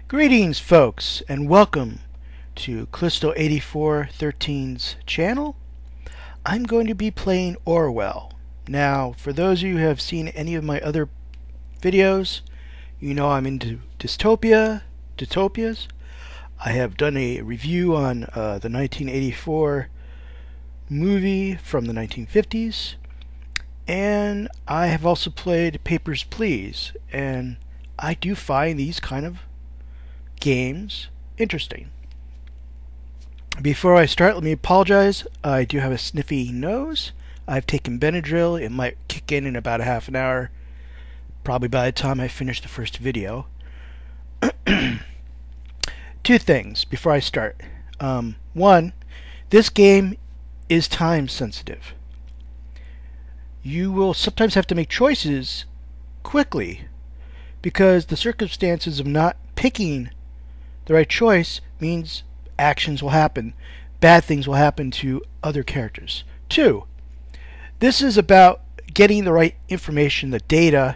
Greetings, folks, and welcome to Callisto8413's channel. I'm going to be playing Orwell. Now, for those of you who have seen any of my other videos, you know I'm into dystopias. I have done a review on the 1984 movie from the 1950s, and I have also played Papers, Please, and I do find these kind of games interesting. Before I start, let me apologize. I do have a sniffy nose. I've taken Benadryl. It might kick in about a half an hour, probably by the time I finish the first video. Two things before I start. One, this game is time sensitive. You will sometimes have to make choices quickly because the circumstances of not picking the right choice means actions will happen. Bad things will happen to other characters. Two, this is about getting the right information, the data,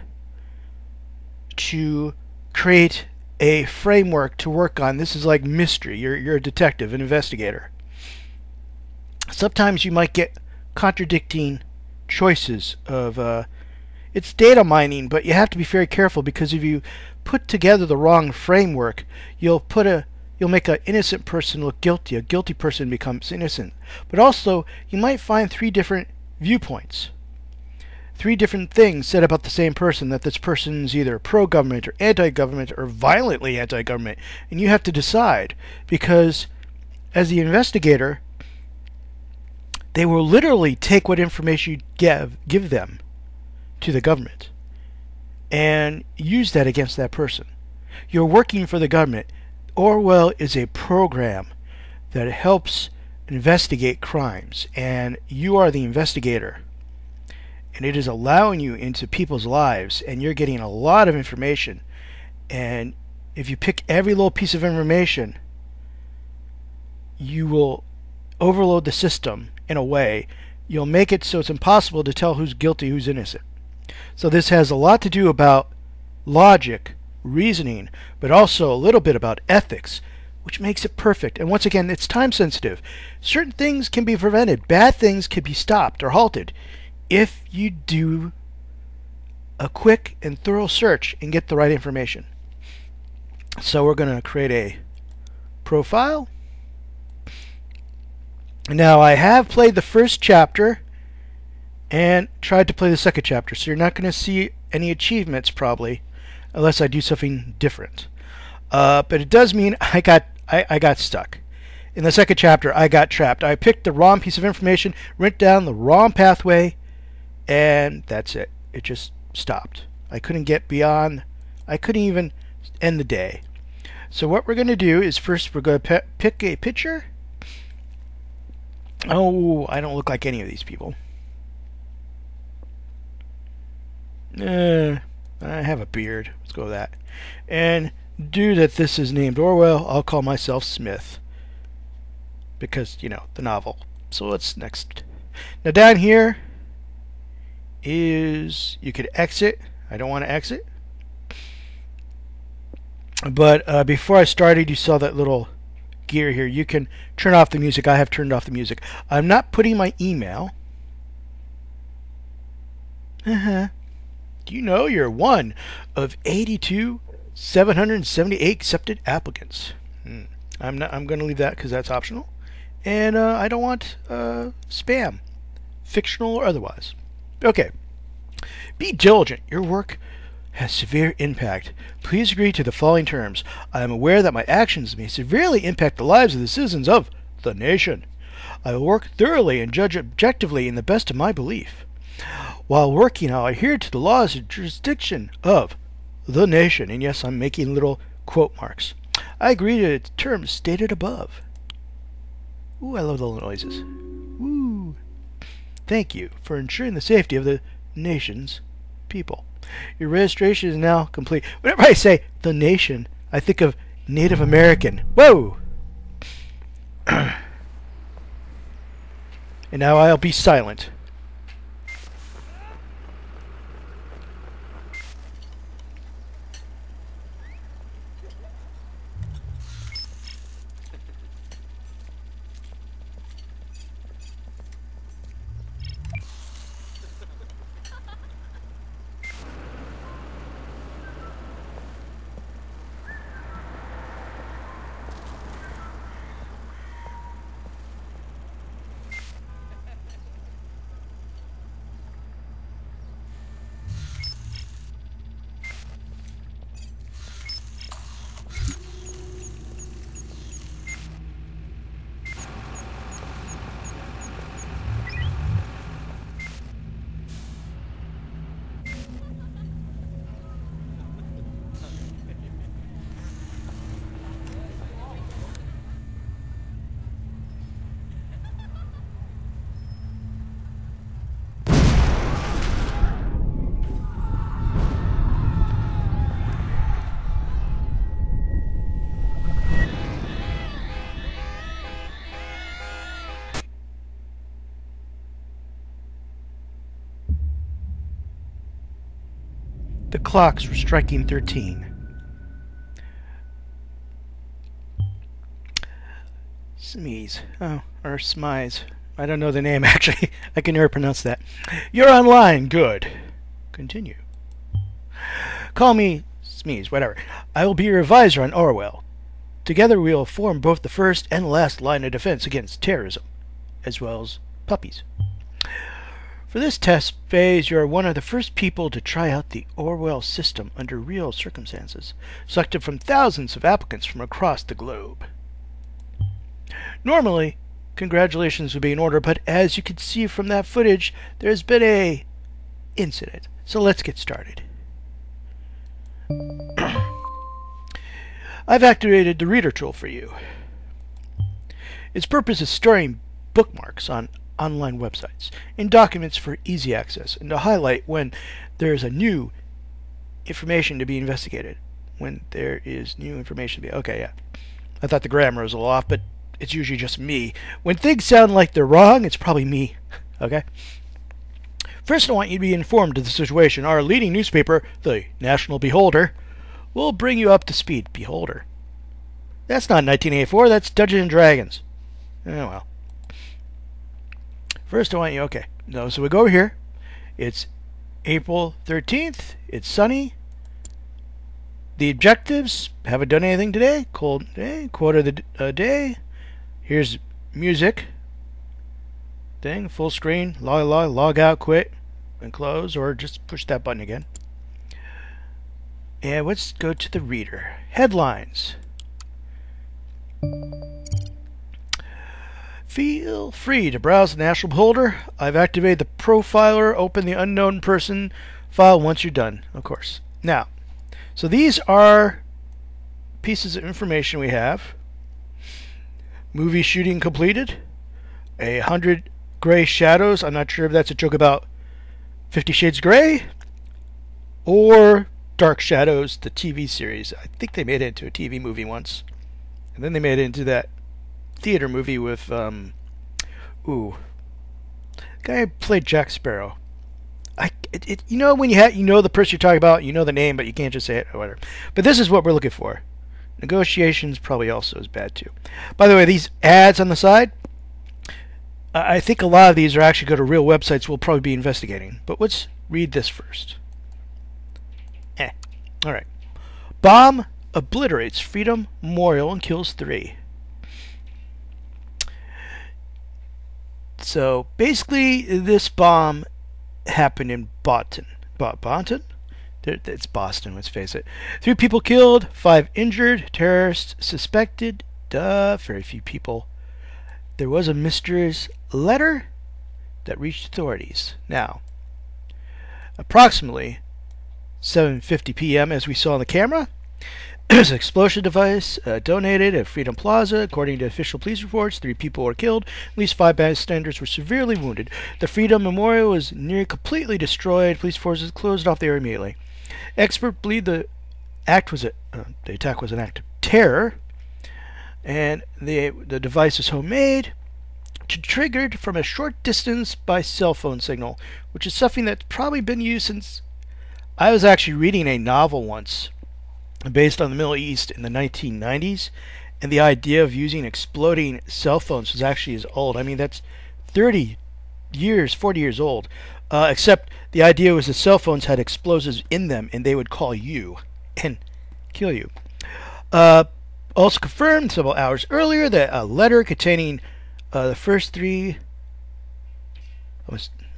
to create a framework to work on. This is like mystery. You're a detective, an investigator. Sometimes you might get contradicting choices of it's data mining, but you have to be very careful because if you put together the wrong framework, you'll make an innocent person look guilty. A guilty person becomes innocent. But also, you might find three different viewpoints, three different things said about the same person, that this person is either pro-government or anti-government or violently anti-government, and you have to decide, because as the investigator, they will literally take what information you give them to the government and use that against that person. You're working for the government. Orwell is a program that helps investigate crimes, and you are the investigator, and it is allowing you into people's lives, and you're getting a lot of information. And if you pick every little piece of information, you will overload the system in a way. You'll make it so it's impossible to tell who's guilty, who's innocent. So this has a lot to do about logic, reasoning, but also a little bit about ethics, which makes it perfect. And once again, it's time sensitive. Certain things can be prevented. Bad things can be stopped or halted if you do a quick and thorough search and get the right information. So we're going to create a profile. Now, I have played the first chapter and tried to play the second chapter, so you're not going to see any achievements probably unless I do something different. But it does mean I got stuck. In the second chapter, I got trapped. I picked the wrong piece of information, went down the wrong pathway, and that's it. It just stopped. I couldn't get beyond. I couldn't even end the day. So what we're going to do is first we're going to pick a picture. Oh, I don't look like any of these people. I have a beard. Let's go with that. And due that this is named Orwell, I'll call myself Smith. Because, you know, the novel. So what's next? Now down here is, you could exit. I don't want to exit. But before I started, you saw that little gear here. You can turn off the music. I have turned off the music. I'm not putting my email. Do you know you're one of 778 accepted applicants? I'm going to leave that because that's optional, and I don't want spam, fictional or otherwise. Okay. Be diligent. Your work has severe impact. Please agree to the following terms. I am aware that my actions may severely impact the lives of the citizens of the nation. I will work thoroughly and judge objectively in the best of my belief. While working, I'll adhere to the laws and jurisdiction of the nation. And yes, I'm making little quote marks. I agree to the terms stated above. Ooh, I love the little noises. Ooh. Thank you for ensuring the safety of the nation's people. Your registration is now complete. Whenever I say the nation, I think of Native American. Whoa! And now I'll be silent. The clocks were striking 13. Smeeze. Oh, or Smize. I don't know the name, actually. I can never pronounce that. You're online. Good. Continue. Call me Smeeze, whatever. I will be your advisor on Orwell. Together we will form both the first and last line of defense against terrorism, as well as puppies. For this test phase, you are one of the first people to try out the Orwell system under real circumstances, selected from thousands of applicants from across the globe. Normally, congratulations would be in order, but as you can see from that footage, there's been a incident. So let's get started. I've activated the reader tool for you. Its purpose is storing bookmarks on online websites and documents for easy access, and to highlight when there is a new information to be investigated. When there is new information to be... Okay, yeah. I thought the grammar was a little off, but it's usually just me. When things sound like they're wrong, it's probably me. Okay? First, I want you to be informed of the situation. Our leading newspaper, the National Beholder, will bring you up to speed. Beholder. That's not 1984, that's Dungeons and Dragons. Oh, well. First, I want you... Okay. No, so we go over here. It's April 13th. It's sunny. The objectives. Haven't done anything today. Cold day. Quote of the day. Here's music. Thing. Full screen. Log out, quit, and close. Or just push that button again. And let's go to the reader. Headlines. Feel free to browse the National Beholder. I've activated the profiler. Open the unknown person file once you're done, of course. Now, so these are pieces of information we have. Movie shooting completed. 100 gray shadows. I'm not sure if that's a joke about 50 Shades Grey or Dark Shadows, the TV series. I think they made it into a TV movie once. And then they made it into that theater movie with guy who played Jack Sparrow. You know when you know the person you're talking about, you know the name, but you can't just say it or whatever. But this is what we're looking for. Negotiations probably also is bad too. By the way, these ads on the side, I think a lot of these are actually go to real websites we'll probably be investigating. But let's read this first. All right. Bomb obliterates Freedom Memorial and kills 3. So basically, this bomb happened in Boston. Boston? It's Boston, let's face it. 3 people killed, 5 injured, terrorists suspected. Very few people. There was a mysterious letter that reached authorities. Now, approximately 7:50 p.m., as we saw on the camera, there's an explosion device donated at Freedom Plaza. According to official police reports, 3 people were killed. At least 5 bystanders were severely wounded. The Freedom Memorial was nearly completely destroyed. Police forces closed off the area immediately. Experts believe the attack was an act of terror, and the device is homemade, triggered from a short distance by cell phone signal, which is something that's probably been used since... I was actually reading a novel once based on the Middle East in the 1990s, and the idea of using exploding cell phones was actually as old. I mean, that's 30 years, 40 years old. Except the idea was the cell phones had explosives in them, and they would call you and kill you. Also confirmed several hours earlier that a letter containing the first 3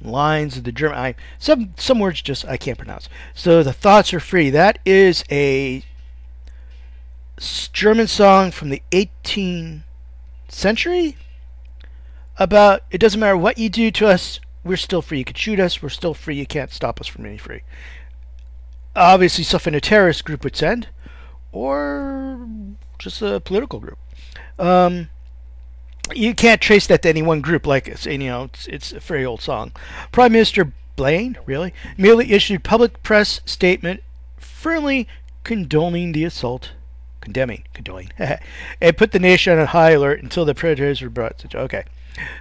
lines of the German... some words just I can't pronounce. So the thoughts are free. That is a German song from the 18th century about it doesn't matter what you do to us, we're still free. You could shoot us, we're still free. You can't stop us from being free. Obviously something a terrorist group would send, or just a political group. You can't trace that to any one group, like it's a very old song. Prime Minister Blaine, really, merely issued public press statement firmly condoning the assault, condoning, and put the nation on high alert until the predators were brought to... Okay,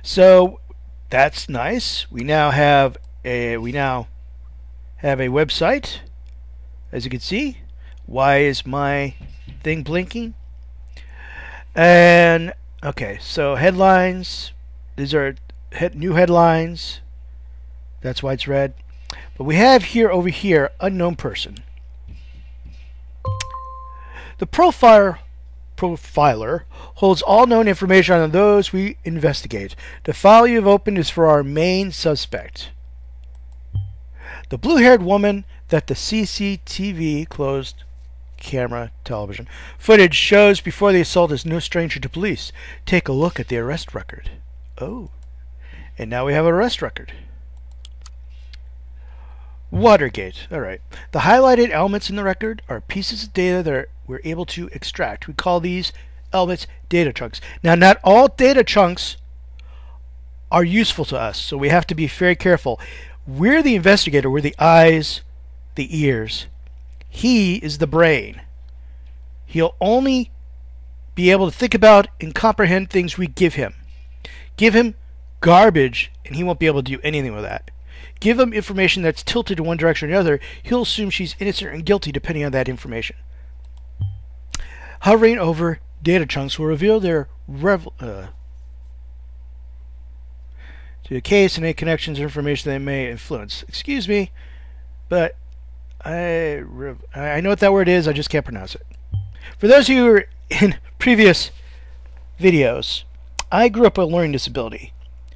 so that's nice. We now have a website as you can see. Why is my thing blinking? And okay, so headlines. These are new headlines. That's why it's red. But we have here, over here, unknown person. The profiler holds all known information on those we investigate. The file you've opened is for our main suspect. The blue-haired woman that the CCTV closed camera television footage shows before the assault is no stranger to police. Take a look at the arrest record. Oh, and now we have an arrest record. Watergate. Alright. The highlighted elements in the record are pieces of data that we're able to extract. We call these elements data chunks. Now, not all data chunks are useful to us, so we have to be very careful. We're the investigator. We're the eyes, the ears. He is the brain. He'll only be able to think about and comprehend things we give him. Give him garbage, and he won't be able to do anything with that. Give him information that's tilted in one direction or the other, he'll assume she's innocent and guilty depending on that information. Hovering over data chunks will reveal their to the case and any connections or information they may influence. Excuse me, but I know what that word is, I just can't pronounce it. For those of you who were in previous videos, I grew up with a learning disability.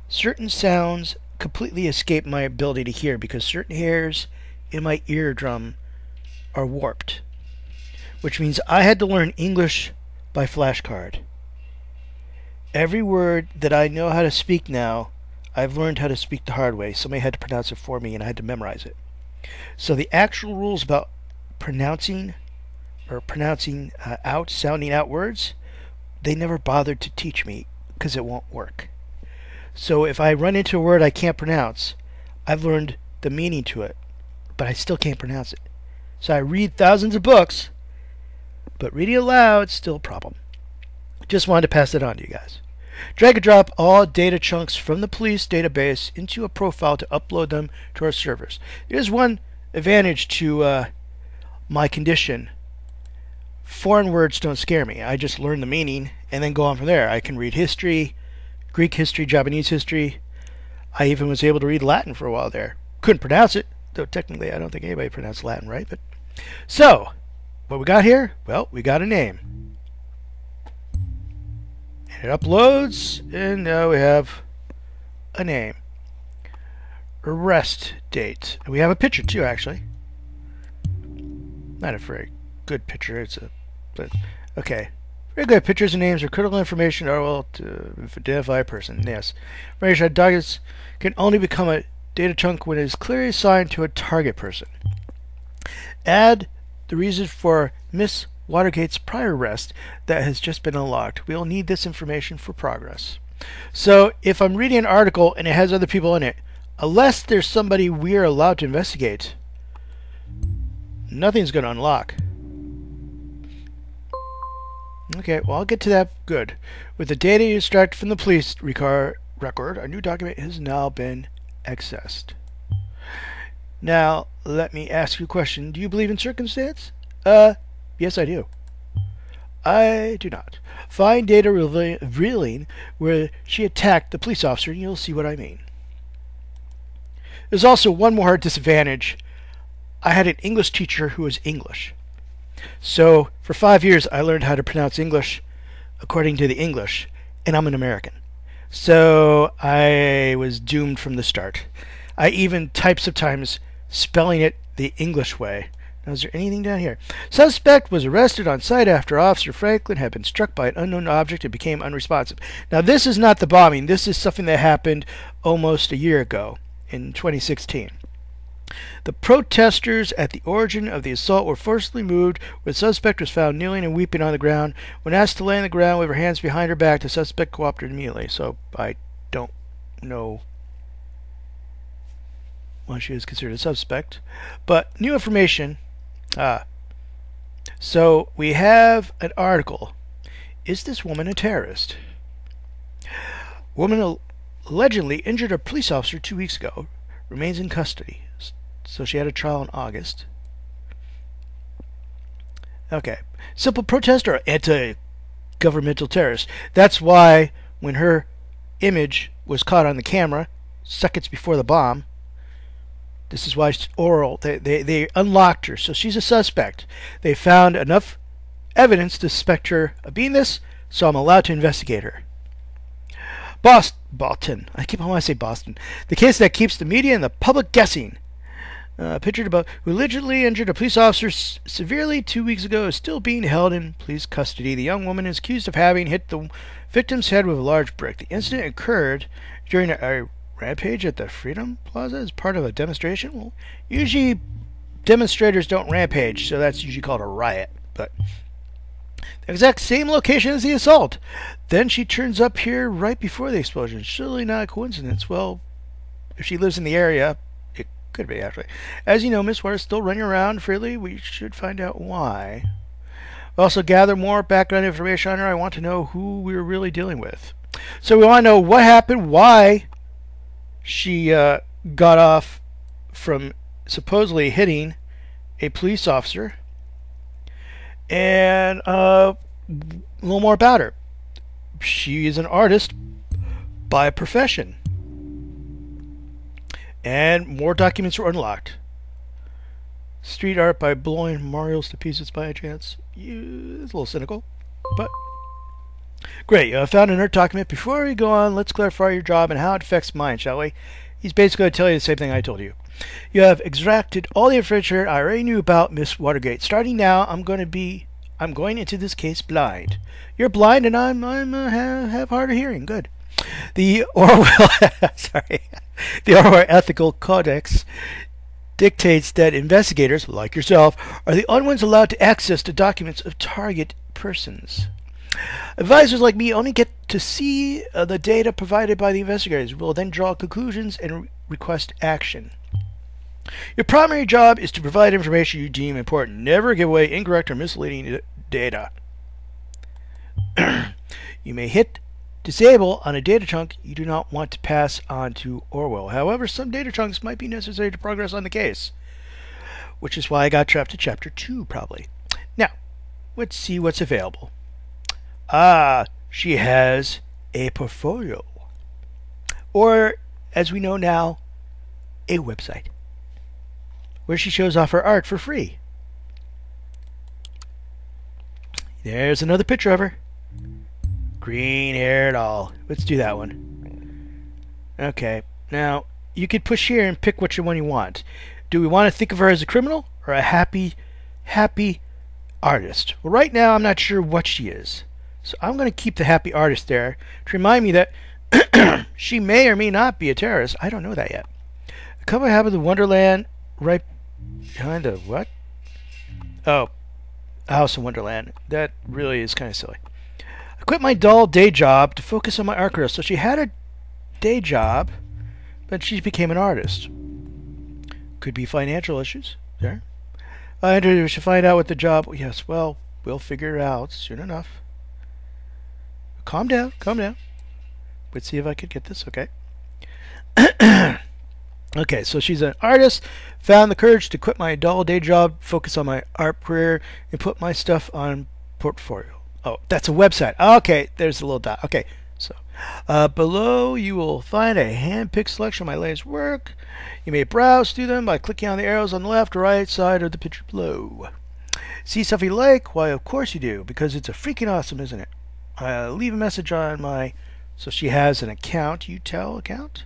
Certain sounds completely escape my ability to hear because certain hairs in my eardrum are warped, which means I had to learn English by flashcard. Every word that I know how to speak now, I've learned how to speak the hard way. Somebody had to pronounce it for me and I had to memorize it. So the actual rules about pronouncing out, sounding out words, they never bothered to teach me because it won't work. So if I run into a word I can't pronounce, I've learned the meaning to it, but I still can't pronounce it. So I read thousands of books, but reading it aloud is still a problem. Just wanted to pass that on to you guys. Drag and drop all data chunks from the police database into a profile to upload them to our servers. There's one advantage to my condition. Foreign words don't scare me. I just learn the meaning and then go on from there. I can read history, Greek history, Japanese history. I even was able to read Latin for a while there. Couldn't pronounce it, though technically I don't think anybody pronounced Latin right. But so, what we got here? Well, we got a name. And it uploads, and now we have a name. Arrest date. And we have a picture too, actually. Not a very good picture. But okay. Very good. Pictures and names are critical information to identify a person. Yes. Information on documents can only become a data chunk when it is clearly assigned to a target person. Add the reason for Miss Watergate's prior arrest that has just been unlocked. We'll need this information for progress. So if I'm reading an article and it has other people in it, unless there's somebody we're allowed to investigate, nothing's going to unlock. Okay, well, I'll get to that. Good. With the data you extract from the police record, a new document has now been accessed. Now, let me ask you a question. Do you believe in circumstance? Yes, I do. I do not. Find data revealing where she attacked the police officer, and you'll see what I mean. There's also one more disadvantage. I had an English teacher who was English. So, for 5 years, I learned how to pronounce English according to the English, and I'm an American. So, I was doomed from the start. I even typed sometimes spelling it the English way. Now, is there anything down here? Suspect was arrested on site after Officer Franklin had been struck by an unknown object and became unresponsive. Now, this is not the bombing. This is something that happened almost a year ago in 2016. The protesters at the origin of the assault were forcibly moved, where the suspect was found kneeling and weeping on the ground. When asked to lay on the ground with her hands behind her back, the suspect cooperated immediately. So I don't know why she is considered a suspect. But new information. So we have an article. Is this woman a terrorist? Woman allegedly injured a police officer 2 weeks ago. Remains in custody. So she had a trial in August. Okay. Simple protest or anti-governmental terrorist. That's why when her image was caught on the camera seconds before the bomb, this is why Orwell, they unlocked her. So she's a suspect. They found enough evidence to suspect her of being this, so I'm allowed to investigate her. Boston. I keep wanting to say Boston. The case that keeps the media and the public guessing. Pictured above, who allegedly injured a police officer severely 2 weeks ago, is still being held in police custody. The young woman is accused of having hit the victim's head with a large brick. The incident occurred during a rampage at the Freedom Plaza as part of a demonstration. Well, usually demonstrators don't rampage, so that's usually called a riot. But the exact same location as the assault. Then she turns up here right before the explosion. Surely not a coincidence. Well, if she lives in the area, it could be, actually. As you know, Miss Ware is still running around freely. We should find out why. We also gather more background information on her. I want to know who we're really dealing with. So we want to know what happened, why she got off from supposedly hitting a police officer, and a little more about her. She is an artist by profession, and more documents were unlocked. Street art by blowing Marios to pieces by chance. It's a little cynical, but great. Found an art document. Before we go on, let's clarify your job and how it affects mine, shall we? He's basically going to tell you the same thing I told you. You have extracted all the information I already knew about Miss Watergate. Starting now, I'm going into this case blind. You're blind, and I'm have hard of hearing. Good. The Orwell the Orwell Ethical Codex dictates that investigators, like yourself, are the only ones allowed to access the documents of target persons. Advisors like me only get to see the data provided by the investigators. We'll then draw conclusions and request action. Your primary job is to provide information you deem important. Never give away incorrect or misleading data. You may hit disable on a data chunk you do not want to pass on to Orwell. However, some data chunks might be necessary to progress on the case, which is why I got trapped to Chapter 2, probably. Now, let's see what's available. She has a portfolio, or, as we know now, a website, where she shows off her art for free. There's another picture of her. Green-haired doll. Let's do that one. Okay, now, you could push here and pick which one you want. Do we want to think of her as a criminal, or a happy artist? Well, right now, I'm not sure what she is. So I'm going to keep the happy artist there to remind me that she may or may not be a terrorist. I don't know that yet. A couple have the Wonderland right behind the what? Oh, House in Wonderland. That really is kind of silly. I quit my dull day job to focus on my art career. So she had a day job, but she became an artist. Could be financial issues there. We should find out what the job. Yes, well, we'll figure it out soon enough. Calm down, calm down. Let's see if I could get this. Okay. Okay, so she's an artist. Found the courage to quit my dull day job, focus on my art career, and put my stuff on portfolio. Oh, that's a website. Okay, there's a little dot. Okay, so below you will find a hand-picked selection of my latest work. You may browse through them by clicking on the arrows on the left or right side of the picture below. See stuff you like? Why, of course you do, because it's a freaking awesome, isn't it? Leave a message on my... So she has an account. UTEL account?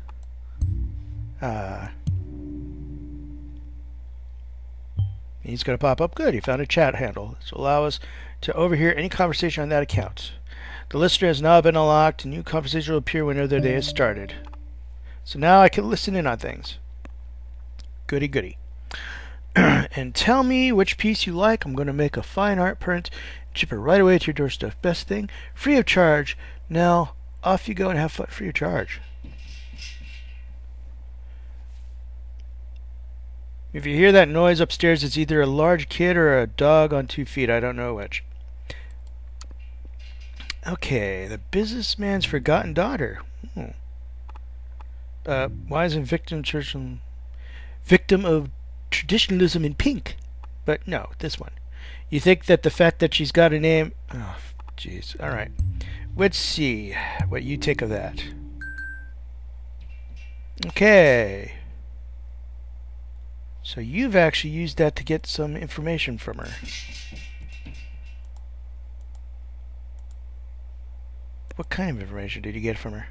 He's going to pop up. Good. He found a chat handle. This will allow us to overhear any conversation on that account. The listener has now been unlocked. A new conversation will appear whenever they have started. So now I can listen in on things. Goody goody. And tell me which piece you like. I'm going to make a fine art print. Ship it right away to your doorstep. Best thing, free of charge. Now, off you go and have fun, free of charge. If you hear that noise upstairs, it's either a large kid or a dog on 2 feet. I don't know which. Okay, the businessman's forgotten daughter. Why isn't victim of traditionalism in pink? But no, this one. You think that the fact that she's got a name... Oh, jeez. All right. Let's see what you take of that. Okay. So you've actually used that to get some information from her. What kind of information did you get from her?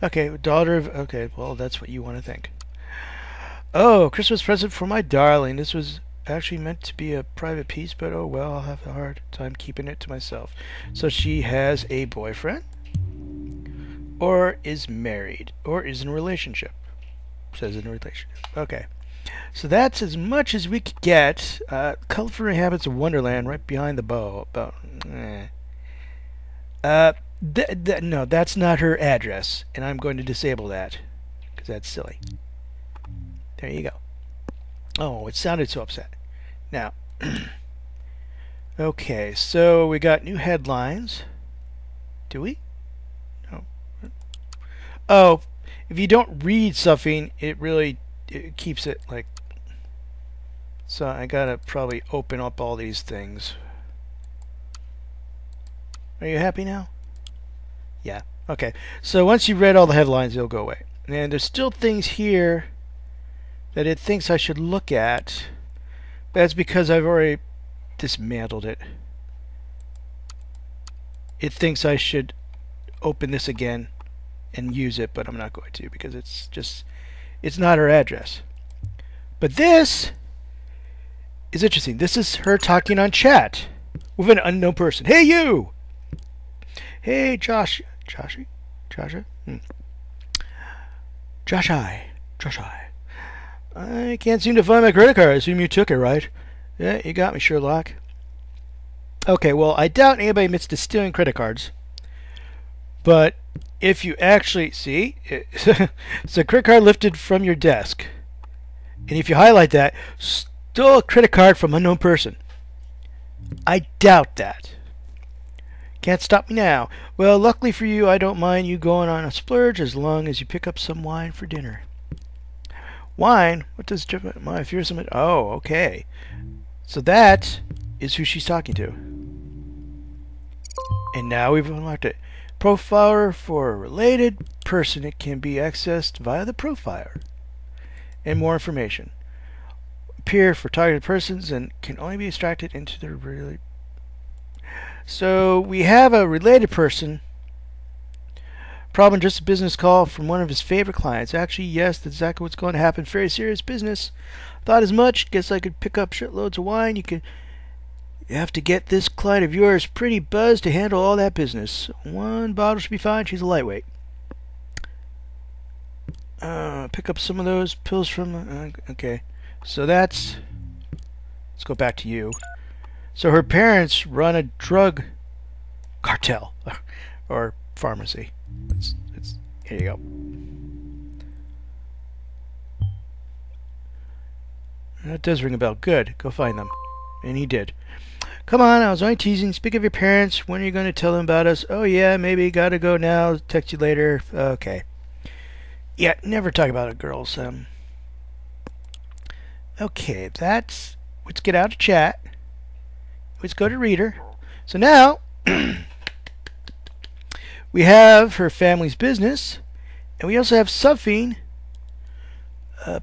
Okay, daughter of... Okay, well, that's what you want to think. Oh, Christmas present for my darling. This was actually meant to be a private piece, but oh well, I'll have a hard time keeping it to myself. So she has a boyfriend? Or is married? Or is in a relationship? Says in a relationship. Okay. So that's as much as we could get. Colorful Habits of Wonderland right behind the bow. No, that's not her address, and I'm going to disable that because that's silly. There you go. Oh, it sounded so upset. Now, okay, so we got new headlines. Do we? No. Oh, if you don't read something, it keeps it like... So I gotta probably open up all these things. Are you happy now? Yeah. Okay. So once you've read all the headlines, it'll go away. And there's still things here that it thinks I should look at. That's because I've already dismantled it. It thinks I should open this again and use it, but I'm not going to because it's not her address. But this is interesting. This is her talking on chat with an unknown person. Hey, you! Hey, Josh. Josh I can't seem to find my credit card. I assume you took it, right? Yeah, you got me, Sherlock. Okay, well, I doubt anybody admits to stealing credit cards. But if you actually... See? It's a credit card lifted from your desk. And if you highlight that, stole a credit card from an unknown person. I doubt that. Can't stop me now. Well, luckily for you, I don't mind you going on a splurge as long as you pick up some wine for dinner. Wine? What does my fearsome... Oh, okay. So that is who she's talking to. And now we've unlocked it. Profiler for a related person. It can be accessed via the profiler. And more information. Appear for targeted persons and can only be extracted into their really... So we have a related person. Problem, just a business call from one of his favorite clients. Actually, yes, that's exactly what's going to happen. Very serious business. Thought as much. Guess I could pick up shitloads of wine. You have to get this client of yours pretty buzzed to handle all that business. One bottle should be fine. She's a lightweight. Pick up some of those pills from... okay. So that's... Let's go back to you. So her parents run a drug cartel. Or pharmacy. Here you go. That does ring a bell. Good. Go find them. And he did. Come on, I was only teasing. Speak of your parents. When are you going to tell them about us? Oh yeah, maybe. Gotta go now. Text you later. Okay. Yeah, never talk about it, girls. Okay, let's get out of chat. Let's go to reader. So now we have her family's business, and we also have something.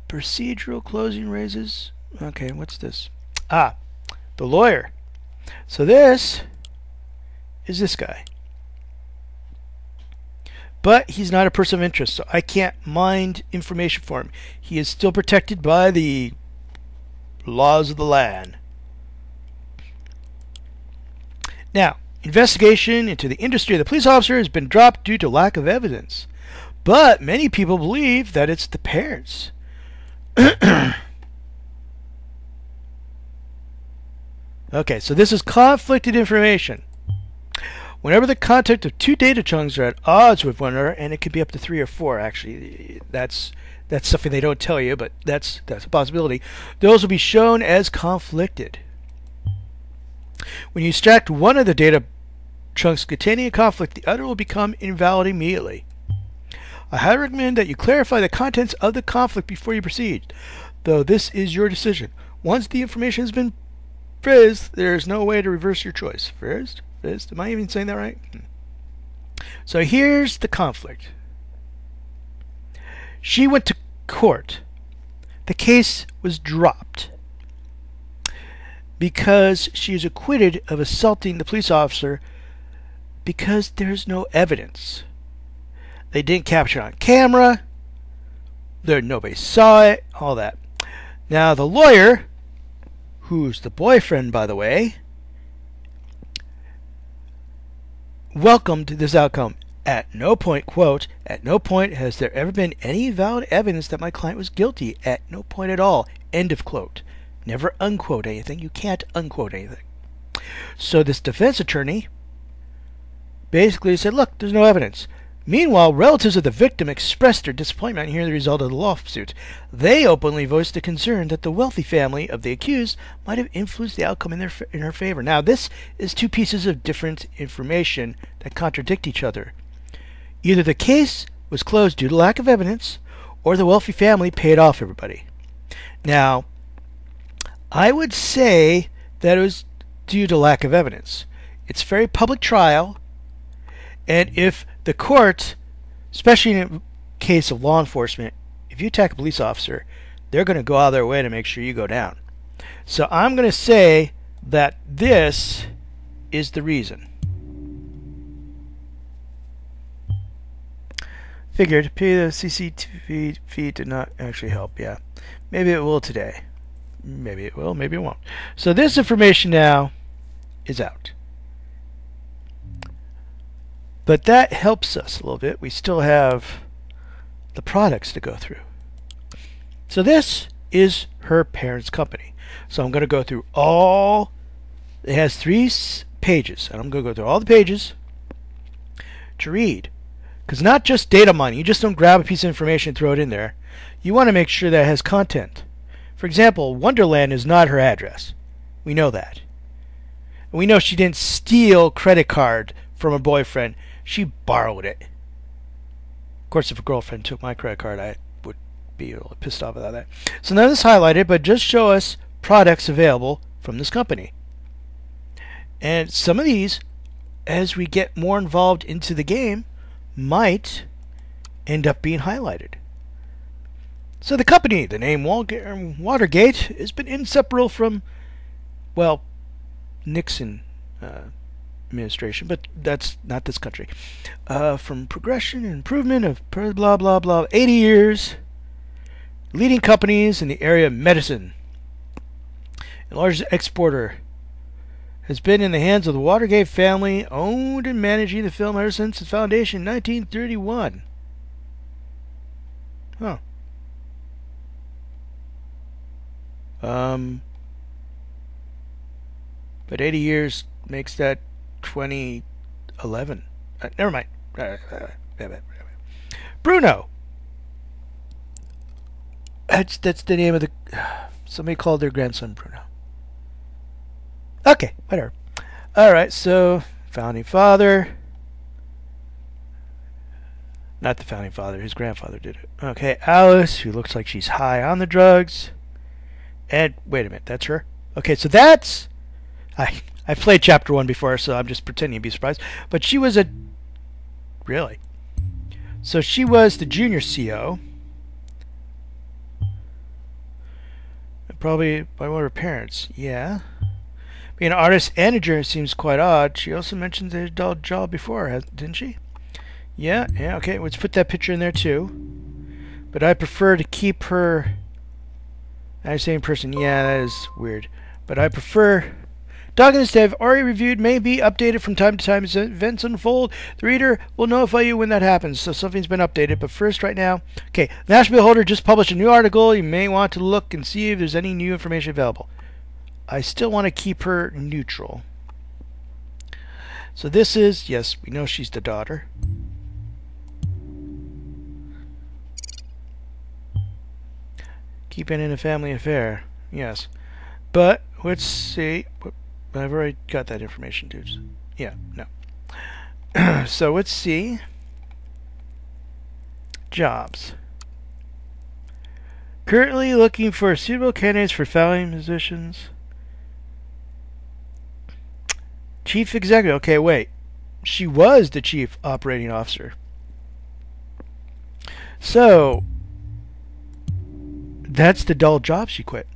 Procedural closing raises. Okay, what's this? Ah, the lawyer. So this is this guy. But he's not a person of interest, so I can't mine information for him. He is still protected by the laws of the land. Now, investigation into the industry of the police officer has been dropped due to lack of evidence. But many people believe that it's the parents. Okay, so this is conflicted information. Whenever the content of two data chunks are at odds with one another, and it could be up to 3 or 4 actually, that's something they don't tell you, but that's a possibility. Those will be shown as conflicted. When you extract one of the data chunks containing a conflict, the other will become invalid immediately. I highly recommend that you clarify the contents of the conflict before you proceed, though this is your decision. once the information has been frizzed, there's no way to reverse your choice. Frizzed? Fizzed? Am I even saying that right? So here's the conflict. She went to court. The case was dropped because she is acquitted of assaulting the police officer because there's no evidence. They didn't capture it on camera. Nobody saw it. All that. Now the lawyer, who's the boyfriend, by the way, welcomed this outcome. At no point, quote, at no point has there ever been any valid evidence that my client was guilty. At no point at all. End of quote. Never unquote anything. You can't unquote anything. So this defense attorney basically said, look, there's no evidence. Meanwhile, relatives of the victim expressed their disappointment in hearing the result of the lawsuit. They openly voiced a concern that the wealthy family of the accused might have influenced the outcome in her favor. Now, this is two pieces of different information that contradict each other. Either the case was closed due to lack of evidence, or the wealthy family paid off everybody. Now, I would say that it was due to lack of evidence. It's a very public trial, and if the court, especially in a case of law enforcement, if you attack a police officer, they're going to go out of their way to make sure you go down. So I'm going to say that this is the reason. Figured pay the CCTV feed did not actually help. Yeah, maybe it will today. Maybe it will, maybe it won't. So this information now is out. But that helps us a little bit. We still have the products to go through. So this is her parents' company. So I'm going to go through all. It has 3 pages, and I'm going to go through all the pages to read. Because not just data mining. You just don't grab a piece of information and throw it in there. You want to make sure that it has content. For example, Wonderland is not her address. We know that. And we know she didn't steal credit card from her boyfriend. She borrowed it. Of course, if a girlfriend took my credit card, I would be a little pissed off about that. So none of this highlighted, but just show us products available from this company. And some of these, as we get more involved into the game, might end up being highlighted. So the company, the name Watergate, has been inseparable from, well, Nixon administration, but that's not this country. From progression and improvement of blah blah blah, 80 years, leading companies in the area of medicine. The largest exporter has been in the hands of the Watergate family, owned and managing the film ever since its foundation in 1931. Huh. But 80 years makes that 2011. Never mind. Bruno. That's the name of the. Somebody called their grandson Bruno. Okay, whatever. All right, so founding father. Not the founding father. His grandfather did it. Okay, Alice, who looks like she's high on the drugs. And wait a minute, that's her. Okay, so that's. I've played chapter 1 before, so I'm just pretending to be surprised. But she was a. Really? So she was the junior CO. Probably by one of her parents. Yeah. Being an artist and a journalist seems quite odd. She also mentioned the adult job before, didn't she? Yeah, okay. Let's put that picture in there too. But I prefer to keep her. I'm saying person. Yeah, that is weird. But I prefer. Documents that I've already reviewed may be updated from time to time as events unfold. The reader will notify you when that happens, so something's been updated. But first, right now, okay, National Beholder just published a new article. You may want to look and see if there's any new information available. I still want to keep her neutral. So this is, yes, we know she's the daughter. Keeping in a family affair, yes. But let's see. I've already got that information, dudes. Yeah, no. So let's see. Jobs. Currently looking for suitable candidates for following positions. Chief Executive. Okay, wait. She was the Chief Operating Officer. So, that's the dull job she quit.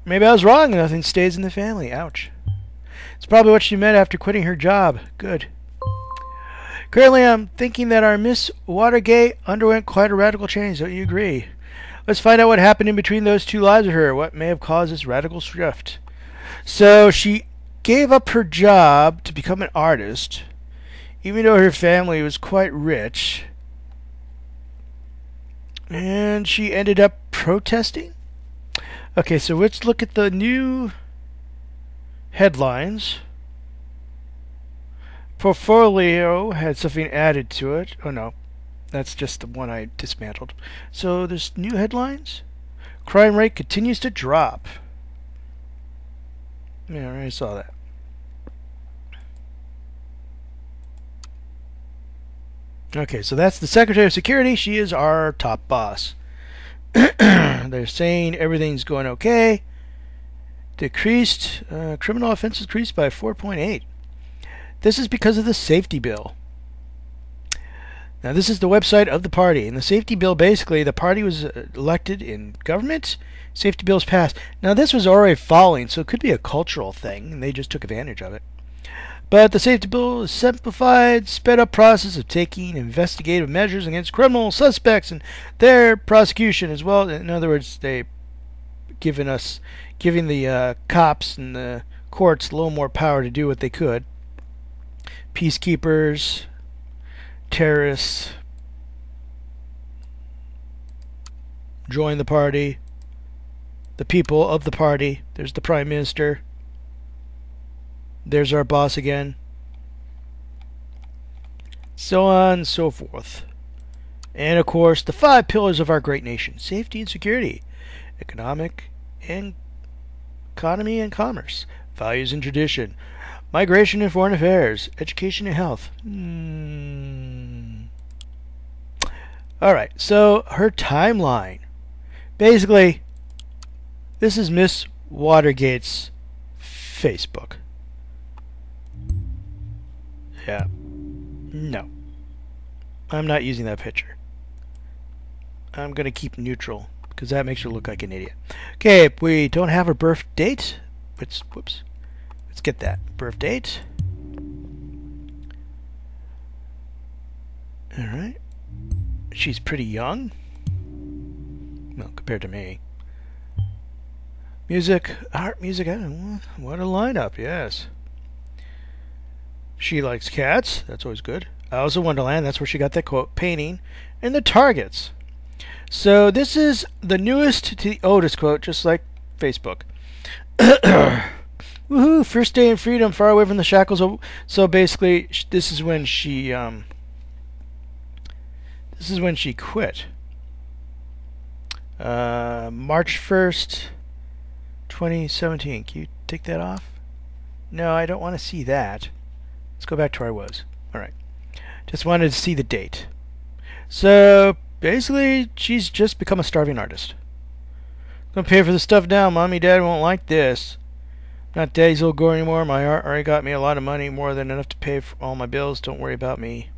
Maybe I was wrong. Nothing stays in the family. Ouch. It's probably what she meant after quitting her job. Good. Currently, I'm thinking that our Miss Watergate underwent quite a radical change. Don't you agree? Let's find out what happened in between those two lives of her. What may have caused this radical shift? So she gave up her job to become an artist, even though her family was quite rich. And she ended up protesting? Okay, so let's look at the new headlines. Portfolio had something added to it. Oh no, that's just the one I dismantled. So there's new headlines. Crime rate continues to drop. Yeah, I already saw that. Okay, so that's the Secretary of Security. She is our top boss. They're saying everything's going okay. Decreased criminal offenses decreased by 4.8. This is because of the safety bill. Now, this is the website of the party. In the safety bill, basically, the party was elected in government. Safety bills passed. Now, this was already falling, so it could be a cultural thing, and they just took advantage of it. But the safety bill is simplified, sped up process of taking investigative measures against criminal suspects and their prosecution as well. In other words, they giving the cops and the courts a little more power to do what they could. Peacekeepers, terrorists, join the party. The people of the party. There's the Prime Minister. There's our boss again. So on and so forth. And of course, the 5 pillars of our great nation. Safety and security. Economy and commerce. Values and tradition. Migration and foreign affairs. Education and health. Alright, so her timeline. Basically, this is Miss Watergate's Facebook. Yeah. No. I'm not using that picture. I'm going to keep neutral because that makes her look like an idiot. Okay, we don't have her birth date. Whoops. Let's get that. Birth date. Alright. She's pretty young. Well, compared to me. Music. Art, music. I don't know. What a lineup, yes. She likes cats. That's always good. Alice in Wonderland. That's where she got that quote. Painting. And the targets. So this is the newest to the oldest quote, just like Facebook. Woohoo! First day in freedom, far away from the shackles. So basically, this is when she quit. March 1st, 2017. Can you take that off? No, I don't want to see that. Let's go back to where I was. Alright. Just wanted to see the date. So, basically, she's just become a starving artist. Gonna pay for the stuff now. Mommy, Dad won't like this. Not Daddy's little girl anymore. My art already got me a lot of money, more than enough to pay for all my bills. Don't worry about me.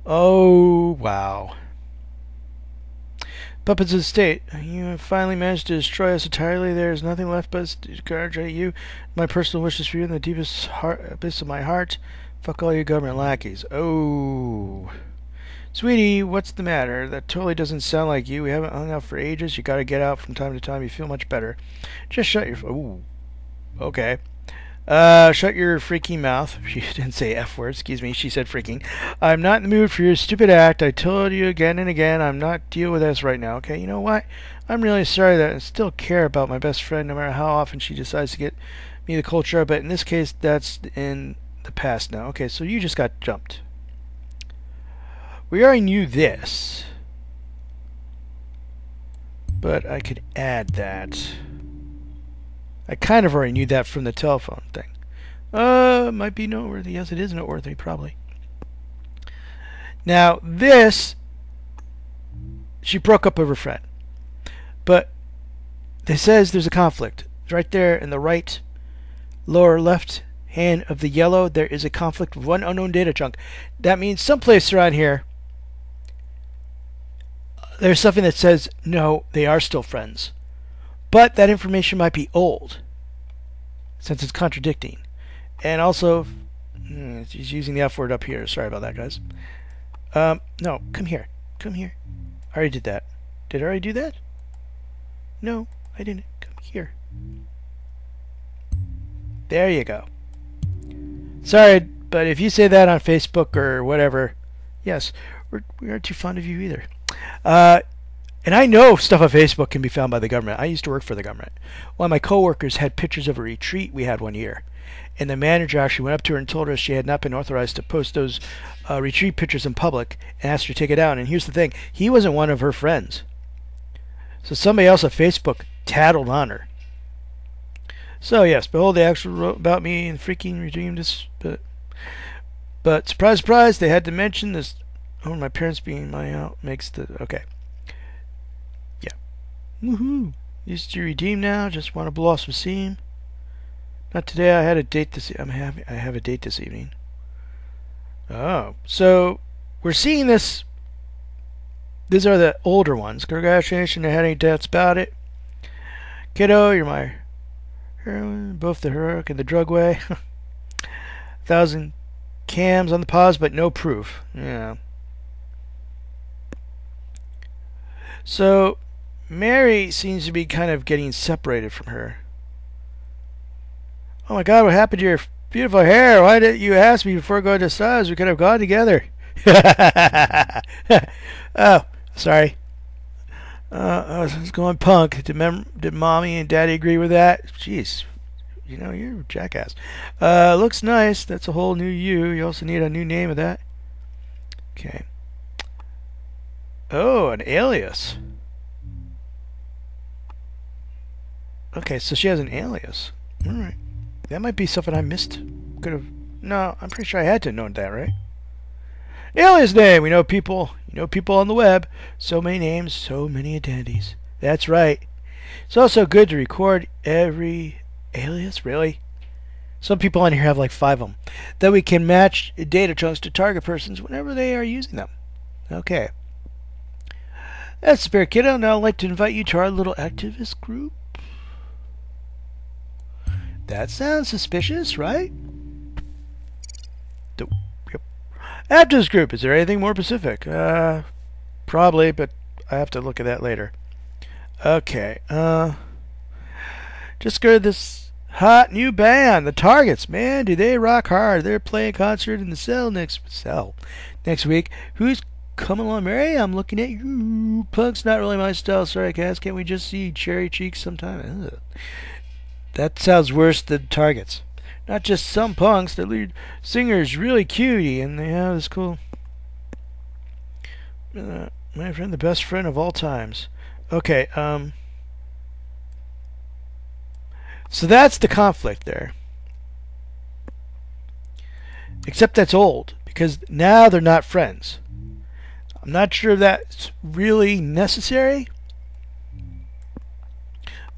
Oh, wow. Puppets of the State, you have finally managed to destroy us entirely. There is nothing left but to congratulate you. My personal wishes for you in the deepest abyss of my heart. Fuck all you government lackeys. Oh. Sweetie, what's the matter? That totally doesn't sound like you. We haven't hung out for ages. You gotta get out from time to time. You feel much better. Just shut your... Ooh. Okay. Shut your freaking mouth. She didn't say F word, excuse me. She said freaking. I'm not in the mood for your stupid act. I told you again and again I'm not dealing with this right now, okay? You know what? I'm really sorry that I still care about my best friend no matter how often she decides to get me the culture, but in this case, that's in the past now. Okay, so you just got jumped. We already knew this, but I could add that. I kind of already knew that from the telephone thing. Might be noteworthy. Yes, it is noteworthy, probably. Now, this she broke up with her friend. But it says there's a conflict. Right there in the right lower left hand of the yellow, there is a conflict with one unknown data chunk. That means someplace around here there's something that says no, they are still friends. But that information might be old, since it's contradicting. And also, she's using the F word up here. Sorry about that, guys. No, come here. Come here. I already did that. Did I already do that? No, I didn't. Come here. There you go. Sorry, but if you say that on Facebook or whatever, yes, we aren't too fond of you either. And I know stuff on Facebook can be found by the government. I used to work for the government. One of my coworkers had pictures of a retreat we had one year. And the manager actually went up to her and told her she had not been authorized to post those retreat pictures in public and asked her to take it down. And here's the thing. He wasn't one of her friends. So somebody else on Facebook tattled on her. So yes, behold, they actually wrote about me and freaking redeemed this. But surprise, surprise, they had to mention this. Oh, my parents being my out makes the... Okay. Yeah. Woohoo. Used to redeem now. Just want to blow off some steam. Not today. I had a date this... I have a date this evening. Oh. So, we're seeing this... These are the older ones. Congratulations, I had any doubts about it. Kiddo, you're my heroine. Both the heroic and the drug way. 1,000 cams on the pause, but no proof. Yeah. So, Mary seems to be kind of getting separated from her. Oh my God, what happened to your beautiful hair? Why didn't you ask me before going to stars? We could have gone together. Oh, sorry. I was going punk. Did Mommy and Daddy agree with that? Jeez. You know, you're a jackass. Looks nice. That's a whole new you. You also need a new name of that. Okay. Oh, an alias. Okay, so she has an alias. Alright. That might be something I missed. Could have... No, I'm pretty sure I had to have known that, right? Alias name! We know people. You know people on the web. So many names, so many identities. That's right. It's also good to record every alias, really? Some people on here have like 5 of them. That we can match data chunks to target persons whenever they are using them. Okay. That's Spare Kiddo. Now I'd like to invite you to our little activist group. That sounds suspicious, right? Yep. Activist group. Is there anything more specific? Probably, but I have to look at that later. Okay. Just go to this hot new band, the Targets. Man, do they rock hard. They're playing a concert in the cell next week. Who's coming along, Mary? I'm looking at you. Punk's not really my style. Sorry, Cass. Can't we just see cherry cheeks sometime? Ugh. That sounds worse than Targets. Not just some punks. The lead singer's really cutie, and they have this cool... my friend, the best friend of all times. Okay, so that's the conflict there. Except that's old, because now they're not friends. I'm not sure that's really necessary,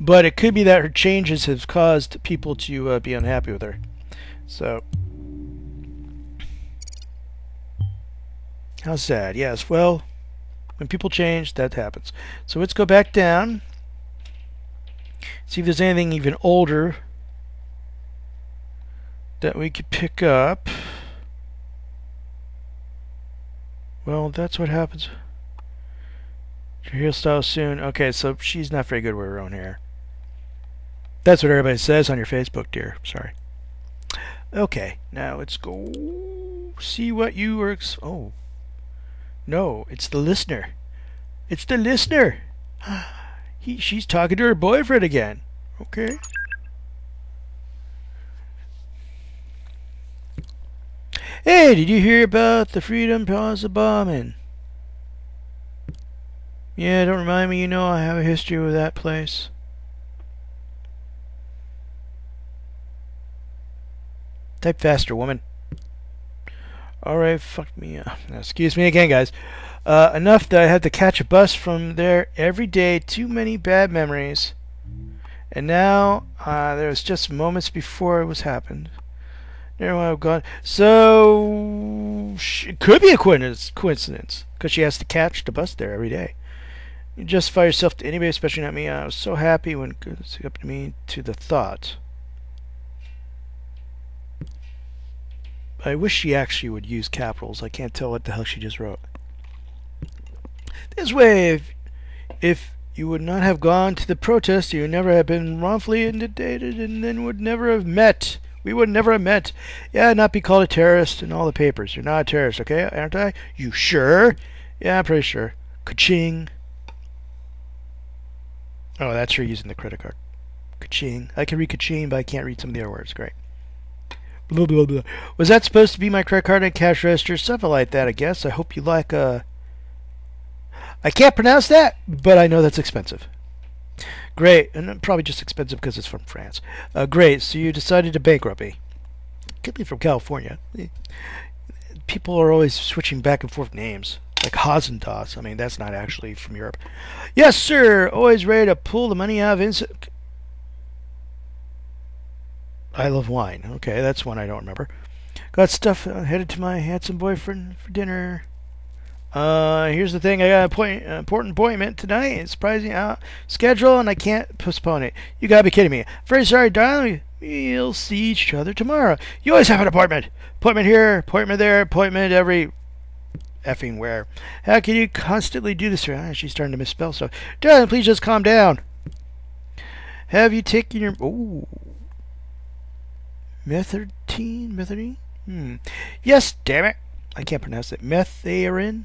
but it could be that her changes have caused people to be unhappy with her. So, how sad. Yes, well, when people change, that happens. So let's go back down. See if there's anything even older that we could pick up. Well, that's what happens. Your hairstyle soon. Okay, so she's not very good with her own hair. That's what everybody says on your Facebook, dear. Sorry. Okay, now let's go see what you works. Oh. No, it's the listener. It's the listener. She's talking to her boyfriend again. Okay. Hey, did you hear about the Freedom Plaza bombing? Yeah, don't remind me. You know I have a history with that place. Type faster, woman. Alright, fuck me up. Excuse me again, guys. Enough that I had to catch a bus from there every day. Too many bad memories. And now, there was just moments before it was happened. There I've gone. So, it could be a coincidence. Because she has to catch the bus there every day. You justify yourself to anybody, especially not me. I was so happy when it was up to me to the thought. I wish she actually would use capitals. I can't tell what the hell she just wrote. This way, if you would not have gone to the protest, you would never have been wrongfully indicted and then would never have met. We would never have met. Yeah, not be called a terrorist in all the papers. You're not a terrorist, okay? Aren't I? You sure? Yeah, I'm pretty sure. Ka-ching. Oh, that's her using the credit card. Ka-ching. I can read ka-ching, but I can't read some of the other words. Great. Blah, blah, blah. Was that supposed to be my credit card and cash register? Something like that, I guess. I hope you like, I can't pronounce that, but I know that's expensive. Great. And probably just expensive because it's from France. Great. So you decided to bankrupt me. Could be from California. People are always switching back and forth names. Like Hazendas. I mean, that's not actually from Europe. Yes, sir. Always ready to pull the money out of instant. I love wine. Okay, that's one I don't remember. Got stuff headed to my handsome boyfriend for dinner. Here's the thing. I got an important appointment tonight. It's surprising schedule, and I can't postpone it. You gotta be kidding me. Very sorry, darling. We'll see each other tomorrow. You always have an appointment. Appointment here, appointment there, appointment every effing where. How can you constantly do this? She's starting to misspell stuff. Darling, please just calm down. Have you taken your... Ooh. Methadone? Yes, damn it. I can't pronounce it. Metharin?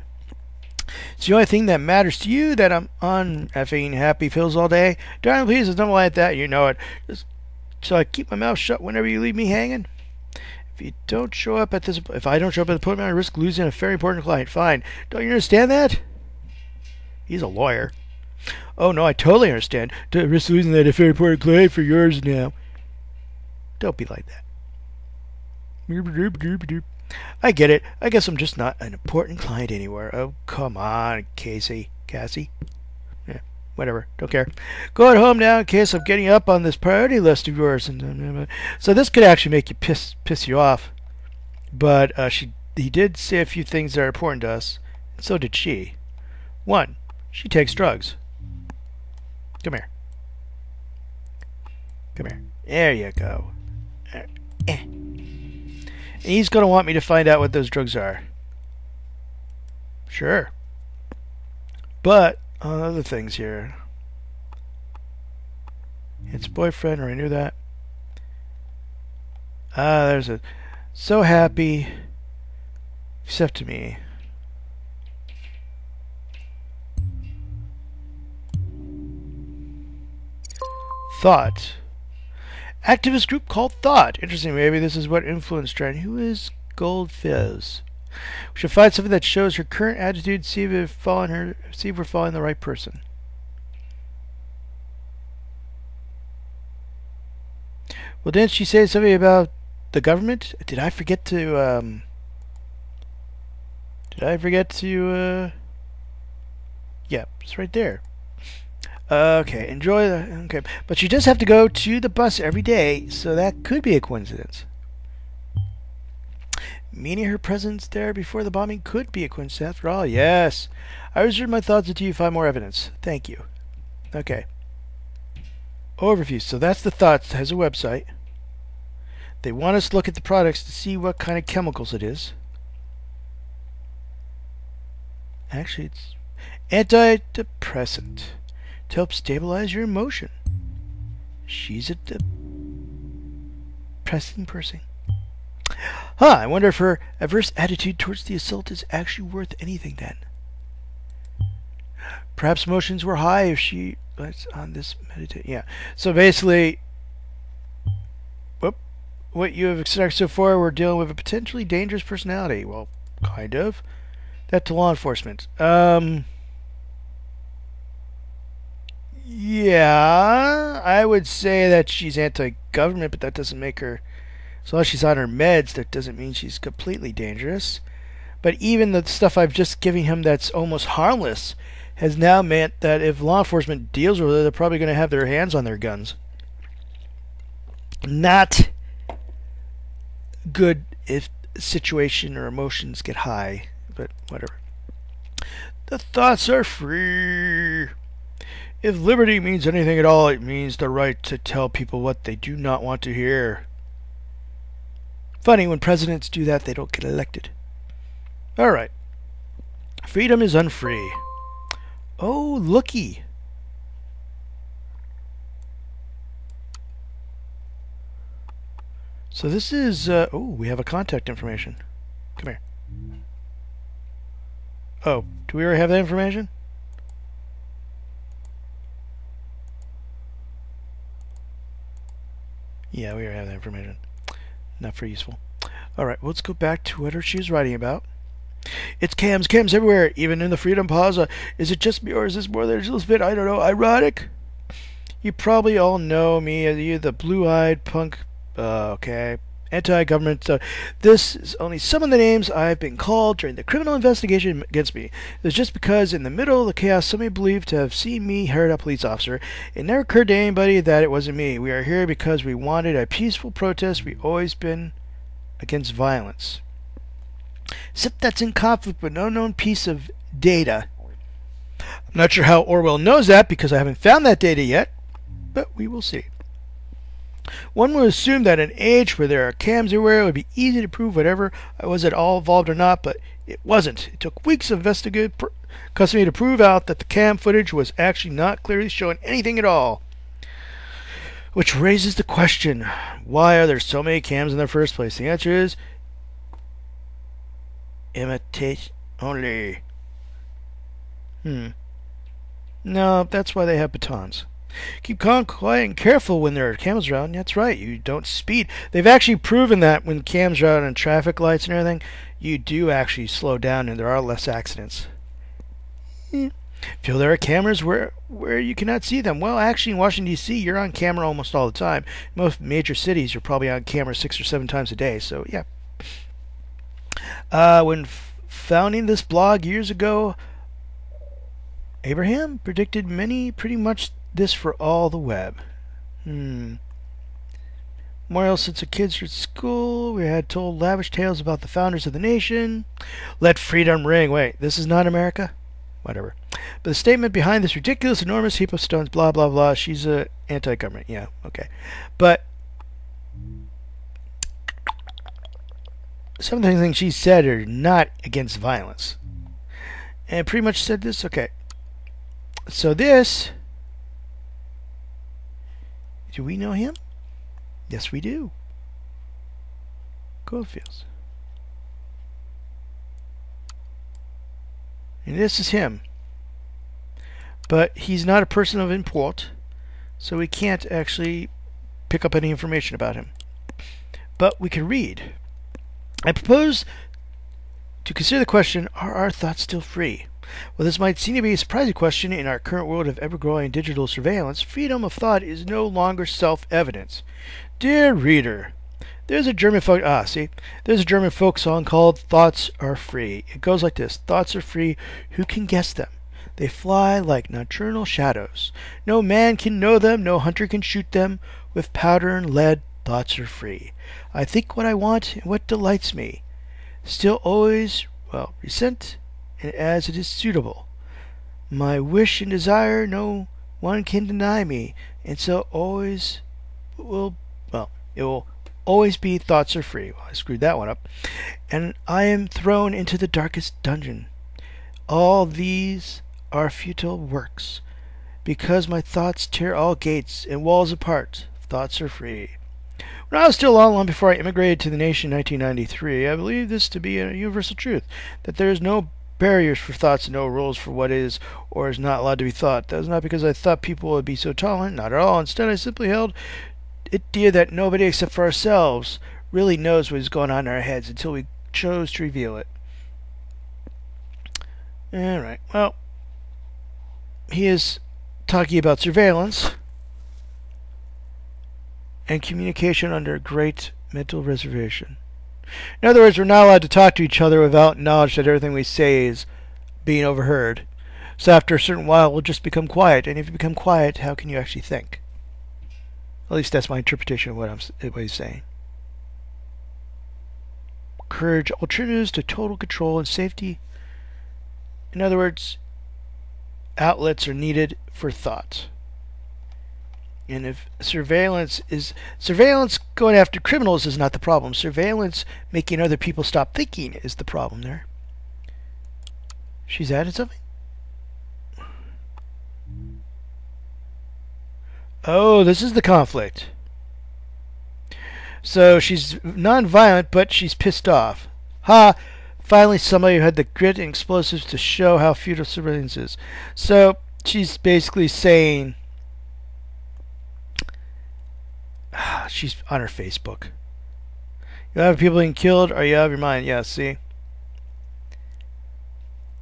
It's the only thing that matters to you that I'm on effing happy pills all day. Darling, please, it's nothing like that. You know it. Just so I keep my mouth shut whenever you leave me hanging. If I don't show up at the appointment, I risk losing a very important client. Fine. Don't you understand that? He's a lawyer. Oh, no, I totally understand. To risk losing that very important client for yours now. Don't be like that. I get it. I guess I'm just not an important client anywhere. Oh, come on, Cassie. Yeah, whatever. Don't care. Going home now in case I'm getting up on this priority list of yours. So this could actually make you piss you off. But he did say a few things that are important to us. And so did she. 1. She takes drugs. Come here. There you go. And he's going to want me to find out what those drugs are. Sure. But, on other things here. It's boyfriend, or I knew that. There's a... So happy. Except to me. Thought. Activist group called Thought. Interesting. Maybe this is what influenced Trent. Who is Gold Fizz? We should find something that shows her current attitude. See if we're following the right person. Well, didn't she say something about the government? Did I forget to? Yeah, it's right there. Okay, enjoy the... Okay, but you just have to go to the bus every day, so that could be a coincidence. Meaning her presence there before the bombing could be a coincidence after all. Yes. I reserve my thoughts until you find more evidence. Thank you. Okay. Overview. So that's the Thoughts. It has a website. They want us to look at the products to see what kind of chemicals it is. Actually, it's antidepressant. To help stabilize your emotion. She's a depressing person. I wonder if her adverse attitude towards the assault is actually worth anything then. Perhaps emotions were high if she was on this meditation. Yeah. So basically, what you have extracted so far, we're dealing with a potentially dangerous personality. Well, kind of. That to law enforcement. Yeah, I would say that she's anti-government, but that doesn't make her... So long as she's on her meds, that doesn't mean she's completely dangerous. But even the stuff I've just given him that's almost harmless has now meant that if law enforcement deals with it, they're probably going to have their hands on their guns. Not good if situation or emotions get high, but whatever. The thoughts are free. If liberty means anything at all, it means the right to tell people what they do not want to hear. Funny, when presidents do that, they don't get elected. Alright. Freedom is unfree. Oh, looky. So this is, oh, we have a contact information. Come here. Oh, do we already have that information? Yeah, we already have that information. Not very useful. Alright, well, let's go back to what she was writing about. It's cams everywhere, even in the Freedom Plaza. Is it just me, or is this more than a little bit, I don't know, ironic? You probably all know me as you, the blue-eyed punk, okay, anti-government. This is only some of the names I've been called during the criminal investigation against me. It's just because in the middle of the chaos, somebody believed to have seen me hurt a police officer. It never occurred to anybody that it wasn't me. We are here because we wanted a peaceful protest. We've always been against violence. Except that's in conflict with an unknown piece of data. I'm not sure how Orwell knows that because I haven't found that data yet, but we will see. One would assume that in an age where there are cams everywhere, it would be easy to prove whatever I was at all involved or not, but it wasn't. It took weeks of investigative custody to prove out that the cam footage was actually not clearly showing anything at all. Which raises the question, why are there so many cams in the first place? The answer is imitation only. No, that's why they have batons. Keep calm, quiet, and careful when there are cameras around. That's right, you don't speed. They've actually proven that when cams are out on traffic lights and everything, you do actually slow down and there are less accidents. Feel there are cameras where you cannot see them. Well, actually in Washington, D.C., you're on camera almost all the time. In most major cities, you're probably on camera 6 or 7 times a day, so yeah. When founding this blog years ago, Abraham predicted pretty much this for all the web. Memorial since the kids were at school, we had told lavish tales about the founders of the nation. Let freedom ring. Wait, this is not America? Whatever. But the statement behind this ridiculous, enormous heap of stones, blah, blah, blah, she's a anti-government. Yeah, okay. But some of the things she said are not against violence. And pretty much said this, okay. So this, do we know him? Yes, we do. Goldfields. And this is him. But he's not a person of import, so we can't actually pick up any information about him. But we can read. I propose to consider the question, are our thoughts still free? Well, this might seem to be a surprising question in our current world of ever-growing digital surveillance. Freedom of thought is no longer self-evident. Dear reader, there's a German folk song called Thoughts Are Free. It goes like this. Thoughts are free, who can guess them? They fly like nocturnal shadows. No man can know them, no hunter can shoot them. With powder and lead, thoughts are free. I think what I want and what delights me. Still always, well, resent, and as it is suitable. My wish and desire no one can deny me, and so always it will always be thoughts are free. Well, I screwed that one up. And I am thrown into the darkest dungeon. All these are futile works, because my thoughts tear all gates and walls apart. Thoughts are free. When I was still long before I immigrated to the nation in 1993, I believed this to be a universal truth, that there is no barriers for thoughts and no rules for what is or is not allowed to be thought. That was not because I thought people would be so tolerant, not at all. Instead, I simply held it dear that nobody except for ourselves really knows what is going on in our heads until we chose to reveal it. Alright, well, he is talking about surveillance and communication under great mental reservation. In other words, we're not allowed to talk to each other without knowledge that everything we say is being overheard. So after a certain while, we'll just become quiet. And if you become quiet, how can you actually think? At least that's my interpretation of what he's saying. Encourage alternatives to total control and safety. In other words, outlets are needed for thought. And if surveillance going after criminals is not the problem. Surveillance making other people stop thinking is the problem there. She's added something? Oh, this is the conflict. So she's non-violent, but she's pissed off. Ha! Finally somebody who had the grit and explosives to show how futile surveillance is. So she's basically saying... she's on her Facebook. You have people being killed, or you out of your mind? Yeah, see?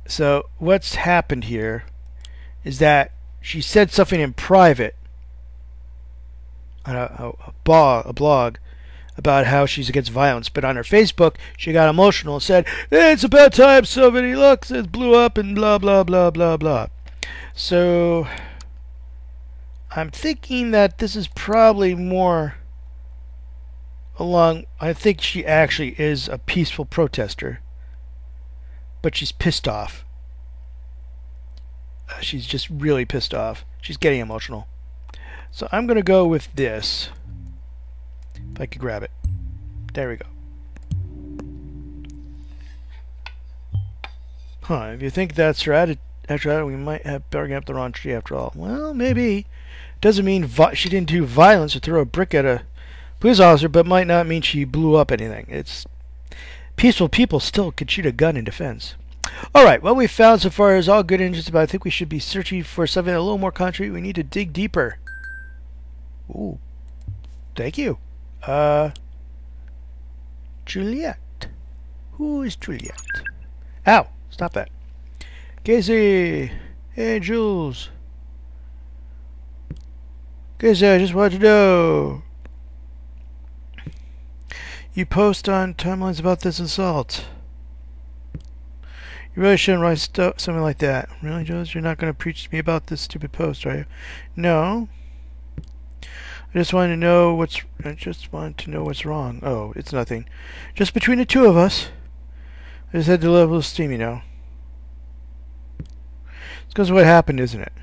So what's happened here is that she said something in private on a blog about how she's against violence, but on her Facebook she got emotional and said, hey, it's about time somebody looks, it blew up and blah blah blah blah blah. So I'm thinking that this is probably more along, I think she actually is a peaceful protester, but she's pissed off. She's just really pissed off. She's getting emotional. So I'm going to go with this. If I could grab it. There we go. Huh, if you think that's her attitude, we might have bargained up the wrong tree after all. Well, maybe. Doesn't mean she didn't do violence or throw a brick at a police officer, but might not mean she blew up anything. It's peaceful people still could shoot a gun in defense. Alright, what we found so far is all good and interesting, but I think we should be searching for something a little more concrete. We need to dig deeper. Ooh. Thank you. Juliet. Who is Juliet? Ow! Stop that. Casey! Hey, Jules. Casey, I just wanted to know. You post on timelines about this assault. You really shouldn't write something like that. Really, Jules? You're not going to preach to me about this stupid post, are you? No. I just wanted to know what's wrong. Oh, it's nothing. Just between the two of us. I just had to level of steam, you know. It's because of what happened, isn't it?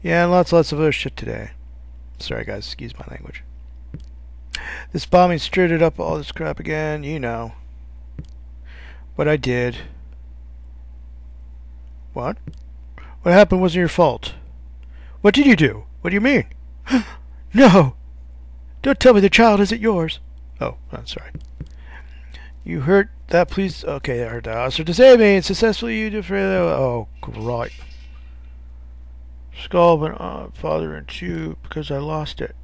Yeah, and lots of other shit today. Sorry, guys. Excuse my language. This bombing stirred it up all this crap again. You know. What I did. What? What happened wasn't your fault. What did you do? What do you mean? No! Don't tell me the child isn't yours. Oh, I'm sorry. You hurt that police... Okay, I heard that officer to save me and successfully you did for... Oh, right. Skull went farther in two because I lost it.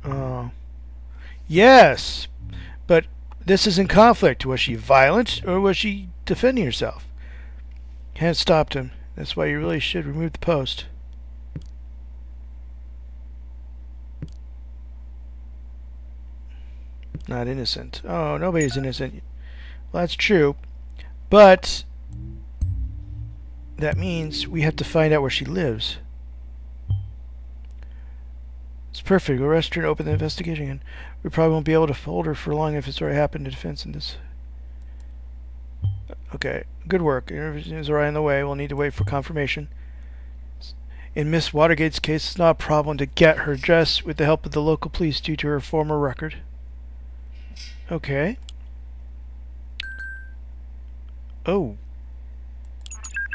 Yes! But this is in conflict. Was she violent or was she defending herself? Can't stop him. That's why you really should remove the post. Not innocent. Oh, nobody's innocent. Well, that's true. But that means we have to find out where she lives. It's perfect. We'll arrest her and open the investigation. And we probably won't be able to hold her for long if it's already happened to defense in this. Okay. Good work. Everything is alright on the way. We'll need to wait for confirmation. In Miss Watergate's case, it's not a problem to get her address with the help of the local police due to her former record. Okay. Oh.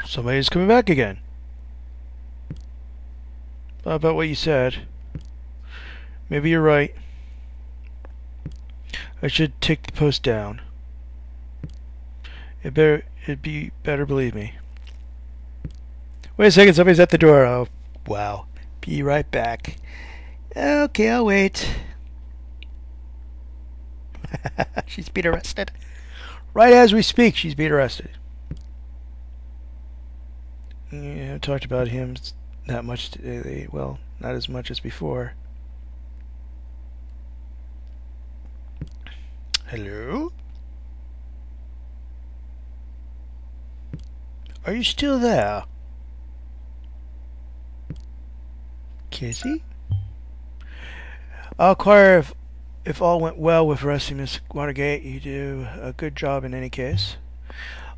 Somebody's coming back again. About what you said. Maybe you're right. I should take the post down. It'd be better, believe me. Wait a second, somebody's at the door. Oh, wow. Be right back. Okay, I'll wait. She's being arrested. Right as we speak, she's being arrested. Yeah, I talked about him that much today. Well, not as much as before. Hello? Are you still there? Casey? I'll inquire if all went well with arresting Miss Watergate. You do a good job in any case.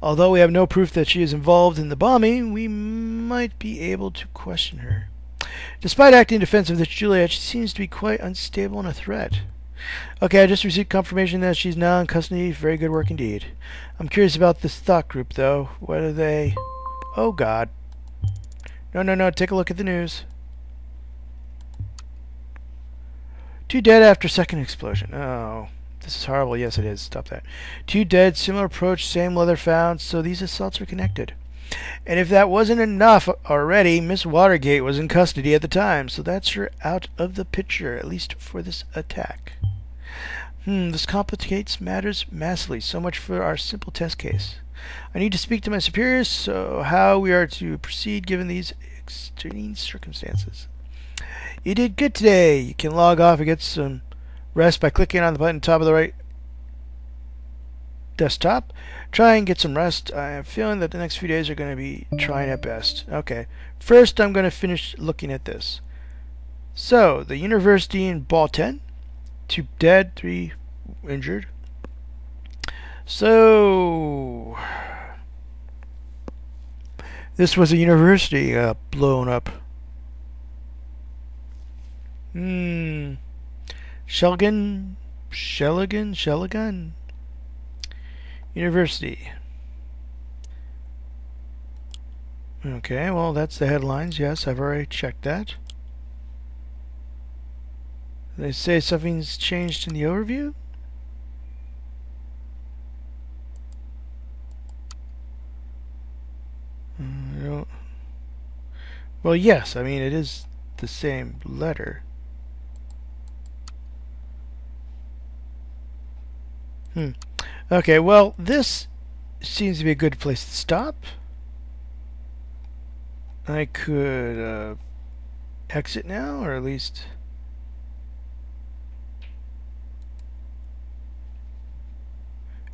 Although we have no proof that she is involved in the bombing, we might be able to question her. Despite acting in defense of this Juliet, she seems to be quite unstable and a threat. Okay, I just received confirmation that she's now in custody. Very good work indeed. I'm curious about this thought group, though. What are they... Oh, God. No. Take a look at the news. 2 dead after second explosion. Oh, this is horrible. Yes, it is. Stop that. 2 dead, similar approach, same leather found, so these assaults are connected. And if that wasn't enough already, Miss Watergate was in custody at the time, so that's her out of the picture, at least for this attack. This complicates matters massively. So much for our simple test case. I need to speak to my superiors, so how we are to proceed given these extreme circumstances. You did good today. You can log off and get some rest by clicking on the button top of the right desktop. Try and get some rest. I have a feeling that the next few days are going to be trying at best. Okay. First, I'm going to finish looking at this. So, the university in Ball 10. 2 dead, 3 injured. So, this was a university blown up. Shellgun University. Okay, well, that's the headlines. Yes, I've already checked that. They say something's changed in the overview? Well, yes, I mean, it is the same letter. Okay, well, this seems to be a good place to stop. I could exit now, or at least...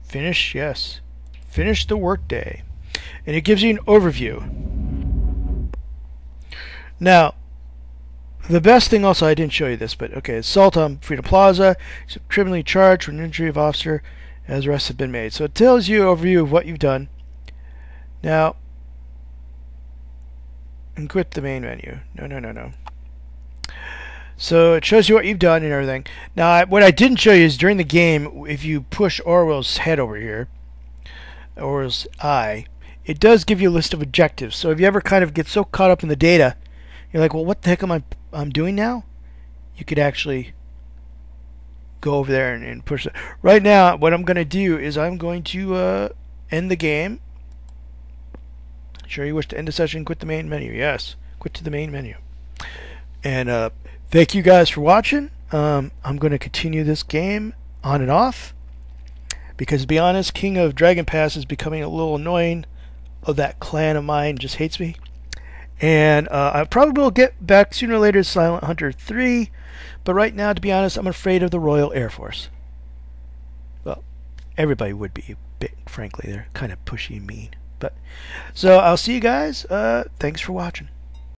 Finish, yes. Finish the workday. And it gives you an overview. Now, the best thing also, I didn't show you this, but okay, assault on Freedom Plaza, criminally charged for an injury of officer, as arrests have been made. So it tells you an overview of what you've done. Now, and quit the main menu. No. So it shows you what you've done and everything. Now, what I didn't show you is during the game, if you push Orwell's head over here, Orwell's eye, it does give you a list of objectives. So if you ever kind of get so caught up in the data, you're like, well, what the heck am I'm doing now? You could actually go over there and push it. Right now, what I'm going to do is I'm going to end the game. Sure you wish to end the session, quit the main menu. Yes, quit to the main menu. And thank you guys for watching. I'm going to continue this game on and off. Because to be honest, King of Dragon Pass is becoming a little annoying. Oh, that clan of mine just hates me. And I probably will get back sooner or later to Silent Hunter 3. But right now, to be honest, I'm afraid of the Royal Air Force. Well, everybody would be a bit, frankly. They're kind of pushy and mean. But so I'll see you guys. Thanks for watching.